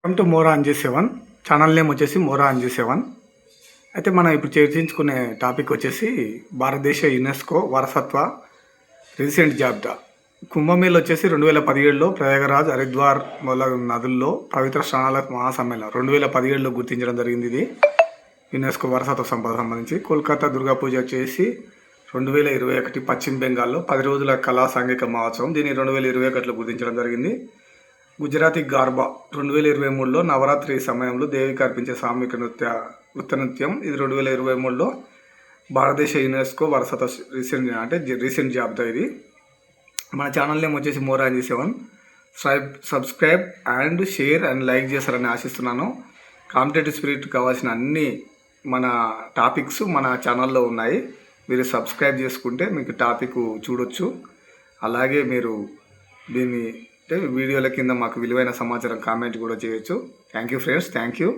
Welcome to Mora Anji seven. Channel name వచ్చేసి Mora Anji seven. అయితే మనం ఇప్పుడు చర్చించుకునే టాపిక్ వచ్చేసి భారతదేశ యునెస్కో వారసత్వ రీసెంట్ జాబితా. కుంభమేళ వచ్చేసి 2017లో ప్రయాగరాజ్, హరిద్వార్ మొదలగు నదుల్లో పవిత్ర స్నానాల మహాసమ్మేళనం 2017లో గుర్తించడం జరిగింది. ఇది యునెస్కో వారసత్వ సంపద సంబంధించి. కోల్కతా దుర్గా పూజ వచ్చేసి 2021 పశ్చిమ బెంగాల్లో 10 రోజుల కళా సాంఘిక మహోత్సవం. దీన్ని 2021లో గుర్తించడం జరిగింది. గుజరాతీ గార్బా 2023లో నవరాత్రి సమయంలో దేవికి అర్పించే సామూహిక నృత్యం. ఇది 2023లో భారతదేశ యునెస్కో వారసత్వ రీసెంట్ జాబితా. ఇది మన ఛానల్ నేమ్ వచ్చేసి Mora Anji seven. Subscribe and share and like చేస్తారని ఆశిస్తున్నాను. కాంపిటేటివ్ స్పిరిట్ కావాల్సిన అన్ని మన టాపిక్స్ మన ఛానల్లో ఉన్నాయి. మీరు సబ్స్క్రైబ్ చేసుకుంటే మీకు టాపిక్ చూడొచ్చు. అలాగే మీరు దీన్ని వీడియోల కింద మాకు విలువైన సమాచారం కామెంట్ కూడా చేయొచ్చు. Thank you friends, thank you.